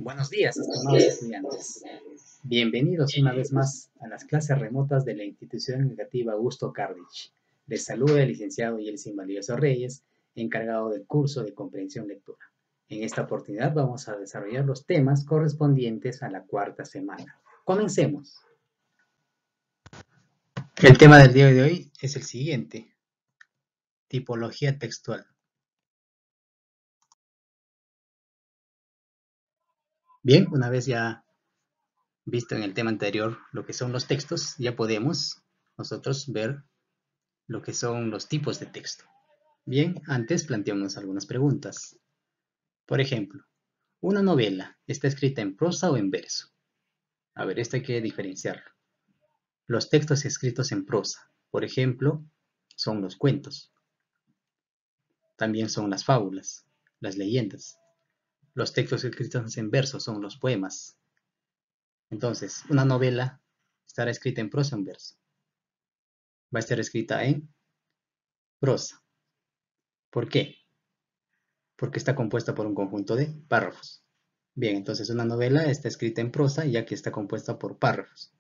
Buenos días, estimados estudiantes. Bienvenidos una vez más a las clases remotas de la institución educativa Augusto Carlich. Les saluda el licenciado Yeltsin Valioso Reyes, encargado del curso de comprensión lectura. En esta oportunidad vamos a desarrollar los temas correspondientes a la cuarta semana. Comencemos. El tema del día de hoy es el siguiente: tipología textual. Bien, una vez ya visto en el tema anterior lo que son los textos, ya podemos nosotros ver lo que son los tipos de texto. Bien, antes planteamos algunas preguntas. Por ejemplo, ¿una novela está escrita en prosa o en verso? A ver, esto hay que diferenciarlo. Los textos escritos en prosa, por ejemplo, son los cuentos. También son las fábulas, las leyendas. Los textos escritos en verso son los poemas. Entonces, una novela estará escrita en prosa o en verso. Va a estar escrita en prosa. ¿Por qué? Porque está compuesta por un conjunto de párrafos. Bien, entonces una novela está escrita en prosa ya que está compuesta por párrafos.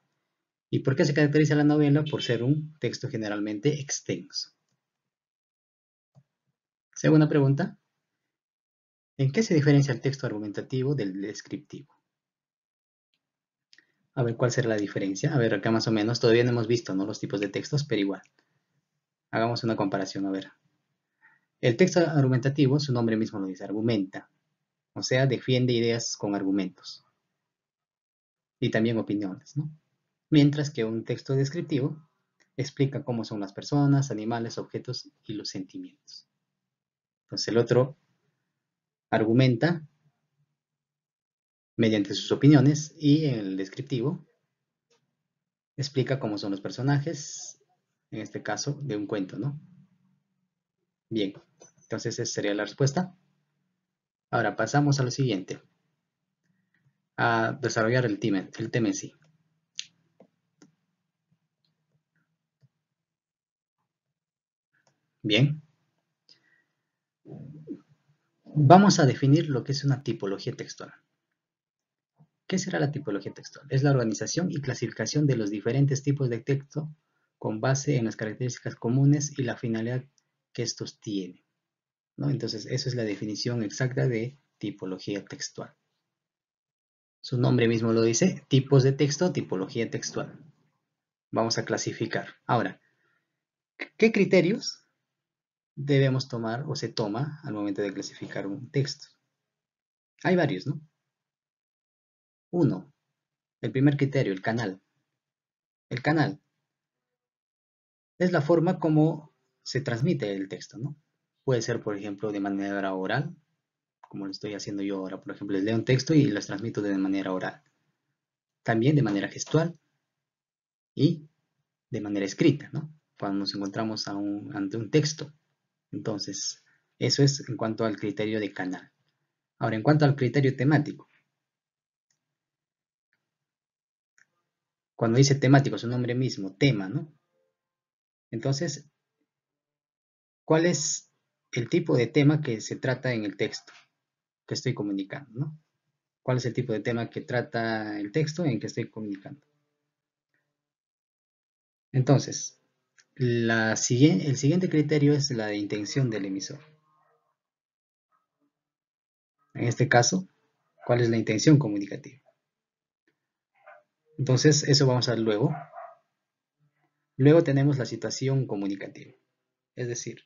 ¿Y por qué se caracteriza la novela? Por ser un texto generalmente extenso. Segunda pregunta: ¿en qué se diferencia el texto argumentativo del descriptivo? A ver, ¿cuál será la diferencia? A ver, acá más o menos, todavía no hemos visto, ¿no?, los tipos de textos, pero igual. Hagamos una comparación, a ver. El texto argumentativo, su nombre mismo lo dice, argumenta. O sea, defiende ideas con argumentos. Y también opiniones, ¿no? Mientras que un texto descriptivo explica cómo son las personas, animales, objetos y los sentimientos. Entonces el otro argumenta mediante sus opiniones y el descriptivo explica cómo son los personajes, en este caso de un cuento, ¿no? Bien, entonces esa sería la respuesta. Ahora pasamos a lo siguiente, a desarrollar el tema en sí. Bien, vamos a definir lo que es una tipología textual. ¿Qué será la tipología textual? Es la organización y clasificación de los diferentes tipos de texto con base en las características comunes y la finalidad que estos tienen, ¿no? Entonces, eso es la definición exacta de tipología textual. Su nombre mismo lo dice, tipos de texto, tipología textual. Vamos a clasificar. Ahora, ¿qué criterios debemos tomar o se toma al momento de clasificar un texto? Hay varios, ¿no? Uno, el primer criterio, el canal. El canal es la forma como se transmite el texto, ¿no? Puede ser, por ejemplo, de manera oral, como lo estoy haciendo yo ahora. Por ejemplo, les leo un texto y los transmito de manera oral. También de manera gestual y de manera escrita, ¿no? Cuando nos encontramos ante un texto. Entonces, eso es en cuanto al criterio de canal. Ahora, en cuanto al criterio temático. Cuando dice temático, su nombre mismo, tema, ¿no? Entonces, ¿cuál es el tipo de tema que se trata en el texto que estoy comunicando, ¿no? ¿Cuál es el tipo de tema que trata el texto en que estoy comunicando? Entonces, el siguiente criterio es la de intención del emisor. En este caso, ¿cuál es la intención comunicativa? Entonces, eso vamos a ver luego. Luego tenemos la situación comunicativa. Es decir,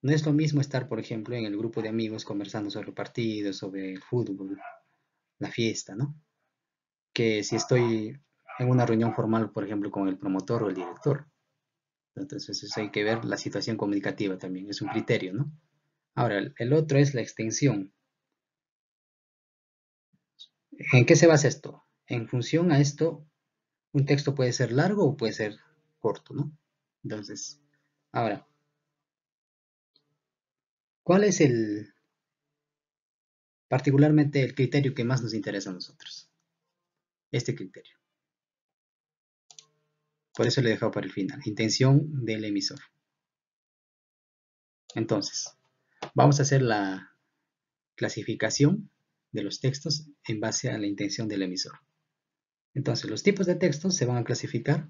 no es lo mismo estar, por ejemplo, en el grupo de amigos conversando sobre partidos, sobre el fútbol, la fiesta, ¿no? Que si estoy en una reunión formal, por ejemplo, con el promotor o el director. Entonces, eso hay que ver la situación comunicativa también, es un criterio, ¿no? Ahora, el otro es la extensión. ¿En qué se basa esto? En función a esto, un texto puede ser largo o puede ser corto, ¿no? Entonces, ahora, ¿cuál es particularmente el criterio que más nos interesa a nosotros? Este criterio. Por eso lo he dejado para el final. Intención del emisor. Entonces, vamos a hacer la clasificación de los textos en base a la intención del emisor. Entonces, los tipos de textos se van a clasificar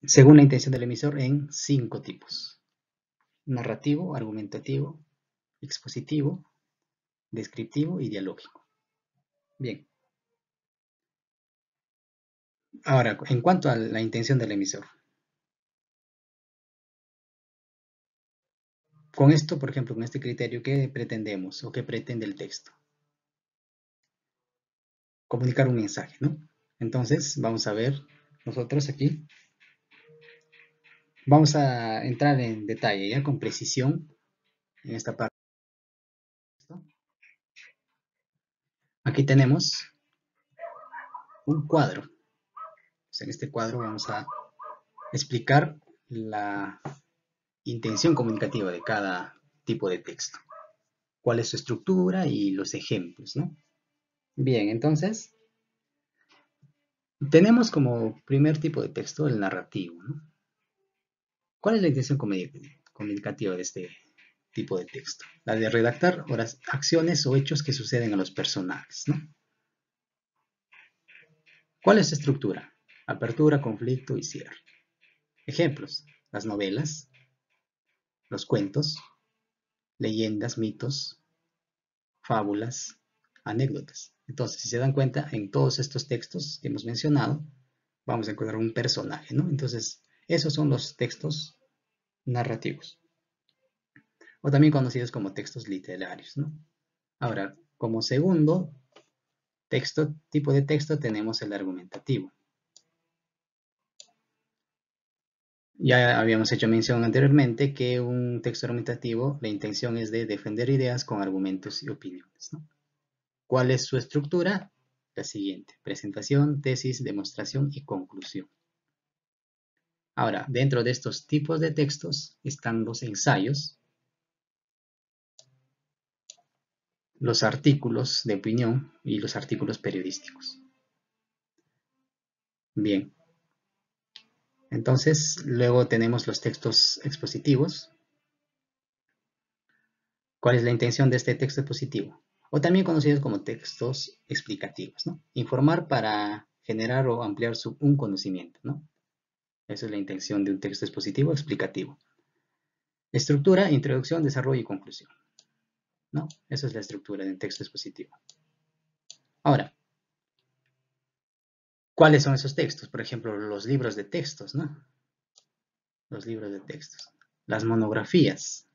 según la intención del emisor en 5 tipos: narrativo, argumentativo, expositivo, descriptivo y dialógico. Bien. Ahora, en cuanto a la intención del emisor. Con esto, por ejemplo, con este criterio, ¿qué pretendemos o qué pretende el texto? Comunicar un mensaje, ¿no? Entonces, vamos a ver nosotros aquí. Vamos a entrar en detalle, ya con precisión, en esta parte. Aquí tenemos un cuadro. En este cuadro vamos a explicar la intención comunicativa de cada tipo de texto. Cuál es su estructura y los ejemplos, ¿no? Bien, entonces, tenemos como primer tipo de texto el narrativo, ¿no? ¿Cuál es la intención comunicativa de este tipo de texto? La de redactar acciones o hechos que suceden a los personajes, ¿no? ¿Cuál es su estructura? Apertura, conflicto y cierre. Ejemplos: las novelas, los cuentos, leyendas, mitos, fábulas, anécdotas. Entonces, si se dan cuenta, en todos estos textos que hemos mencionado, vamos a encontrar un personaje, ¿no? Entonces, esos son los textos narrativos, o también conocidos como textos literarios, ¿no? Ahora, como segundo tipo de texto tenemos el argumentativo. Ya habíamos hecho mención anteriormente que un texto argumentativo, la intención es de defender ideas con argumentos y opiniones, ¿no? ¿Cuál es su estructura? La siguiente: presentación, tesis, demostración y conclusión. Ahora, dentro de estos tipos de textos están los ensayos, los artículos de opinión y los artículos periodísticos. Bien, entonces luego tenemos los textos expositivos. ¿Cuál es la intención de este texto expositivo? O también conocidos como textos explicativos, ¿no? Informar para generar o ampliar un conocimiento, ¿no? Esa es la intención de un texto expositivo explicativo. Estructura: introducción, desarrollo y conclusión, ¿no? Esa es la estructura de un texto expositivo. Ahora, ¿cuáles son esos textos? Por ejemplo, los libros de textos, ¿no? Los libros de textos. Las monografías,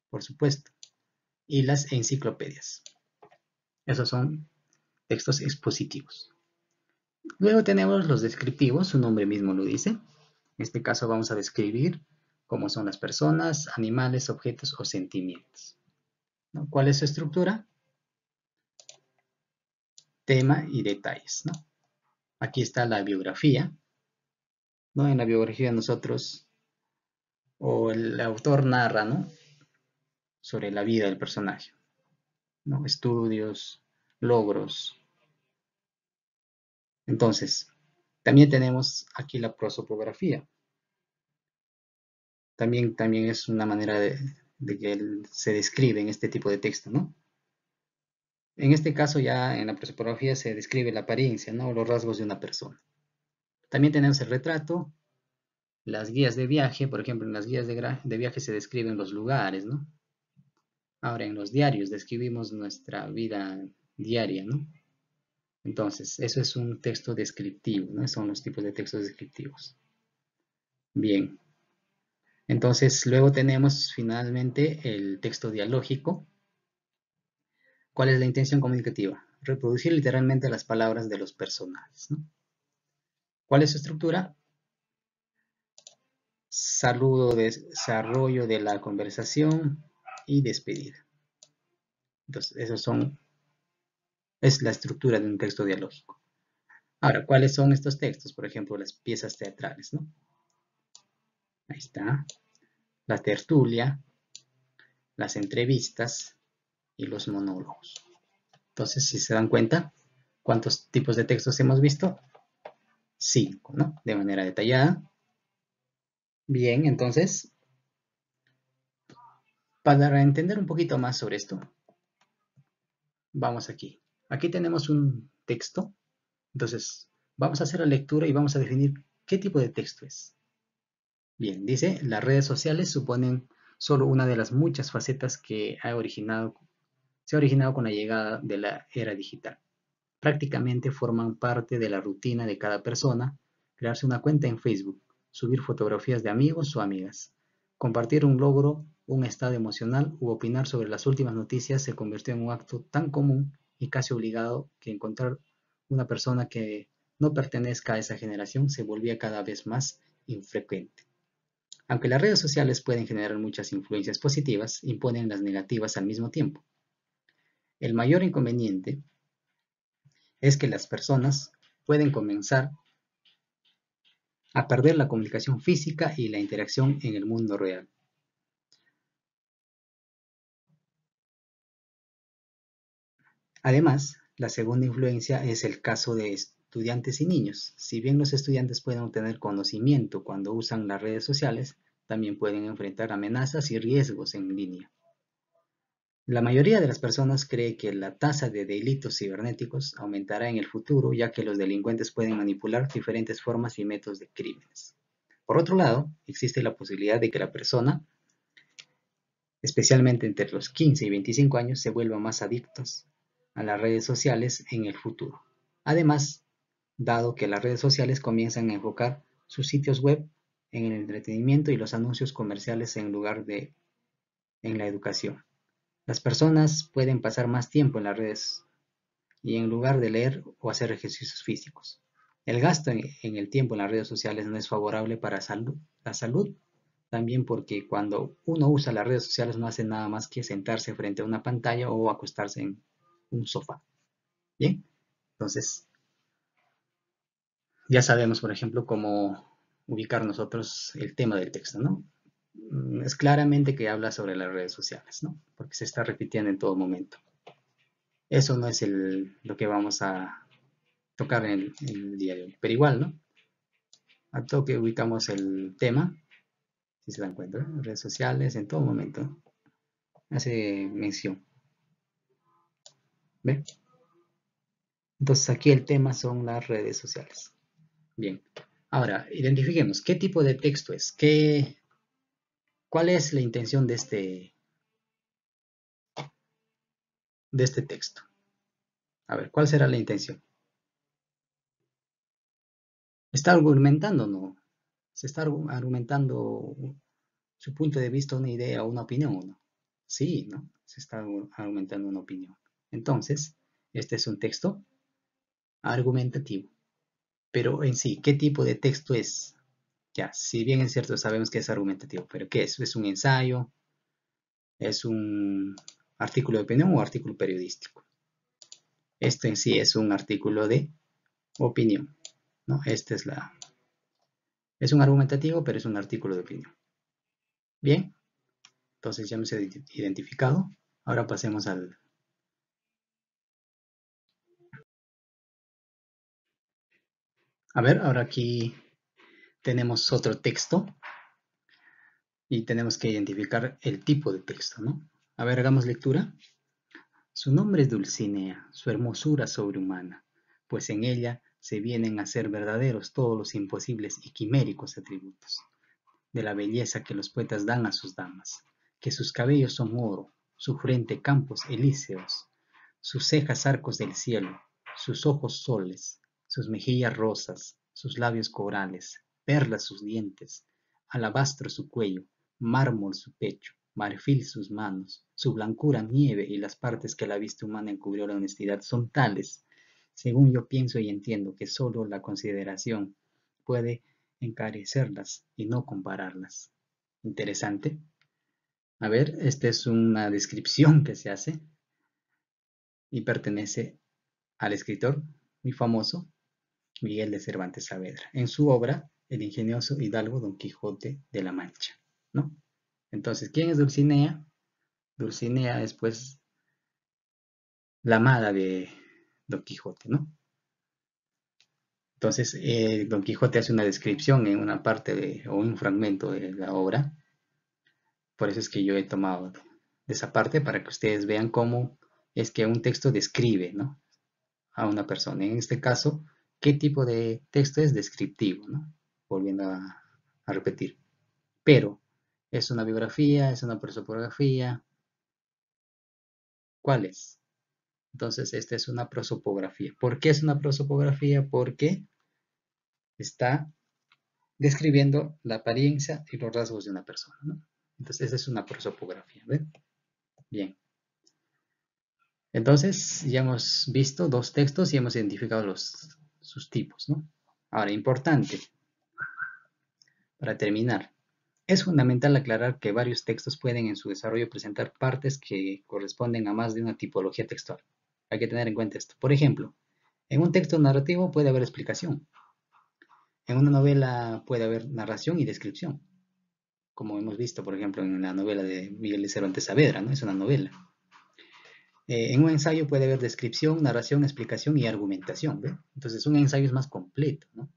por supuesto, y las enciclopedias. Esos son textos expositivos. Luego tenemos los descriptivos, su nombre mismo lo dice. En este caso vamos a describir cómo son las personas, animales, objetos o sentimientos, ¿no? ¿Cuál es su estructura? Tema y detalles, ¿no? Aquí está la biografía, ¿no? En la biografía nosotros, o el autor narra, ¿no?, sobre la vida del personaje, ¿no? Estudios, logros. Entonces, también tenemos aquí la prosopografía. También es una manera de que se describe en este tipo de texto, ¿no? En este caso ya en la prosopografía se describe la apariencia, ¿no?, los rasgos de una persona. También tenemos el retrato, las guías de viaje. Por ejemplo, en las guías de viaje se describen los lugares, ¿no? Ahora, en los diarios describimos nuestra vida diaria, ¿no? Entonces, eso es un texto descriptivo, ¿no? Son los tipos de textos descriptivos. Bien. Entonces, luego tenemos finalmente el texto dialógico. ¿Cuál es la intención comunicativa? Reproducir literalmente las palabras de los personajes, ¿no? ¿Cuál es su estructura? Saludo, desarrollo de la conversación y despedida. Entonces, es la estructura de un texto dialógico. Ahora, ¿cuáles son estos textos? Por ejemplo, las piezas teatrales, ¿no? Ahí está. La tertulia, las entrevistas y los monólogos. Entonces, si se dan cuenta, ¿cuántos tipos de textos hemos visto? 5, ¿no? De manera detallada. Bien, entonces, Para entender un poquito más sobre esto, vamos aquí. Aquí tenemos un texto. Entonces, vamos a hacer la lectura y vamos a definir qué tipo de texto es. Bien, dice, las redes sociales suponen solo una de las muchas facetas que se ha originado con la llegada de la era digital. Prácticamente forman parte de la rutina de cada persona, crearse una cuenta en Facebook, subir fotografías de amigos o amigas, compartir un logro, un estado emocional u opinar sobre las últimas noticias se convirtió en un acto tan común y casi obligado que encontrar una persona que no pertenezca a esa generación se volvía cada vez más infrecuente. Aunque las redes sociales pueden generar muchas influencias positivas, imponen las negativas al mismo tiempo. El mayor inconveniente es que las personas pueden comenzar a perder la comunicación física y la interacción en el mundo real. Además, la segunda influencia es el caso de estudiantes y niños. Si bien los estudiantes pueden obtener conocimiento cuando usan las redes sociales, también pueden enfrentar amenazas y riesgos en línea. La mayoría de las personas cree que la tasa de delitos cibernéticos aumentará en el futuro, ya que los delincuentes pueden manipular diferentes formas y métodos de crímenes. Por otro lado, existe la posibilidad de que la persona, especialmente entre los 15 y 25 años, se vuelvan más adictos a las redes sociales en el futuro. Además, dado que las redes sociales comienzan a enfocar sus sitios web en el entretenimiento y los anuncios comerciales en lugar de en la educación. Las personas pueden pasar más tiempo en las redes y en lugar de leer o hacer ejercicios físicos. El gasto en el tiempo en las redes sociales no es favorable para la salud, también porque cuando uno usa las redes sociales no hace nada más que sentarse frente a una pantalla o acostarse en un sofá. Bien, entonces ya sabemos, por ejemplo, cómo ubicar nosotros el tema del texto, ¿no? Es claramente que habla sobre las redes sociales, ¿no? Porque se está repitiendo en todo momento. Eso no es lo que vamos a tocar en el día de hoy, pero igual, ¿no? A toque ubicamos el tema, si se dan cuenta, ¿no? Redes sociales en todo momento hace mención. ¿Ve? Entonces aquí el tema son las redes sociales. Bien, ahora identifiquemos qué tipo de texto es, cuál es la intención de este texto. A ver, ¿cuál será la intención? ¿Está argumentando o no? ¿Se está argumentando su punto de vista, una idea o una opinión o no? Sí, ¿no? Se está argumentando una opinión. Entonces, este es un texto argumentativo. Pero en sí, ¿qué tipo de texto es? Ya, si bien es cierto, sabemos que es argumentativo, pero ¿qué es? ¿Es un ensayo? ¿Es un artículo de opinión o artículo periodístico? Esto en sí es un artículo de opinión, ¿no? Es un argumentativo, pero es un artículo de opinión. Bien, entonces ya hemos identificado. Ahora pasemos al... A ver, ahora aquí tenemos otro texto y tenemos que identificar el tipo de texto, ¿no? A ver, hagamos lectura. Su nombre es Dulcinea, su hermosura sobrehumana, pues en ella se vienen a ser verdaderos todos los imposibles y quiméricos atributos de la belleza que los poetas dan a sus damas, que sus cabellos son oro, su frente campos elíseos, sus cejas arcos del cielo, sus ojos soles, sus mejillas rosas, sus labios corales, perlas sus dientes, alabastro su cuello, mármol su pecho, marfil sus manos, su blancura nieve y las partes que la vista humana encubrió la honestidad son tales, según yo pienso y entiendo, que sólo la consideración puede encarecerlas y no compararlas. Interesante. A ver, esta es una descripción que se hace y pertenece al escritor muy famoso Miguel de Cervantes Saavedra, en su obra El ingenioso hidalgo Don Quijote de la Mancha, ¿no? Entonces, ¿quién es Dulcinea? Dulcinea es pues la amada de Don Quijote, ¿no? Entonces, Don Quijote hace una descripción en una parte o un fragmento de la obra, por eso es que yo he tomado esa parte para que ustedes vean cómo es que un texto describe, ¿no?, a una persona. En este caso, ¿qué tipo de texto es descriptivo, ¿no? Volviendo a repetir. Pero, ¿es una biografía? ¿Es una prosopografía? ¿Cuál es? Entonces, esta es una prosopografía. ¿Por qué es una prosopografía? Porque está describiendo la apariencia y los rasgos de una persona, ¿no? Entonces, esa es una prosopografía, ¿ven? Bien. Entonces, ya hemos visto dos textos y hemos identificado sus tipos, ¿no? Ahora, importante, para terminar, es fundamental aclarar que varios textos pueden en su desarrollo presentar partes que corresponden a más de una tipología textual. Hay que tener en cuenta esto. Por ejemplo, en un texto narrativo puede haber explicación. En una novela puede haber narración y descripción, como hemos visto, por ejemplo, en la novela de Miguel de Cervantes Saavedra, ¿no? Es una novela. En un ensayo puede haber descripción, narración, explicación y argumentación, ¿ve? Entonces, un ensayo es más completo, ¿no?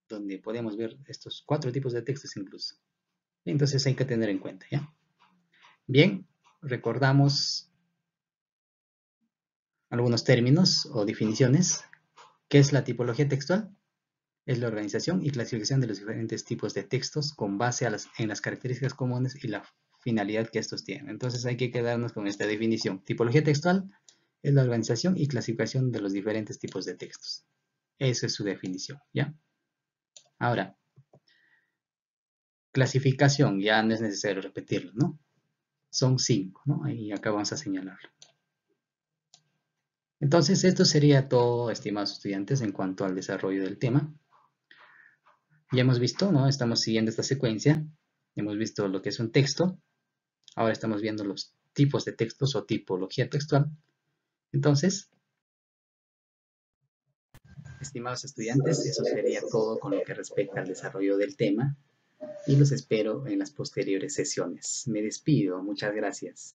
Donde podemos ver estos 4 tipos de textos incluso. Entonces, hay que tener en cuenta, ¿ya? Bien, recordamos algunos términos o definiciones. ¿Qué es la tipología textual? Es la organización y clasificación de los diferentes tipos de textos con base en las características comunes y la finalidad que estos tienen. Entonces hay que quedarnos con esta definición. Tipología textual es la organización y clasificación de los diferentes tipos de textos. Esa es su definición, ¿ya? Ahora, clasificación, ya no es necesario repetirlo, ¿no? Son 5, ¿no? Y acá vamos a señalarlo. Entonces, esto sería todo, estimados estudiantes, en cuanto al desarrollo del tema. Ya hemos visto, ¿no? Estamos siguiendo esta secuencia. Hemos visto lo que es un texto. Ahora estamos viendo los tipos de textos o tipología textual. Entonces, estimados estudiantes, eso sería todo con lo que respecta al desarrollo del tema y los espero en las posteriores sesiones. Me despido. Muchas gracias.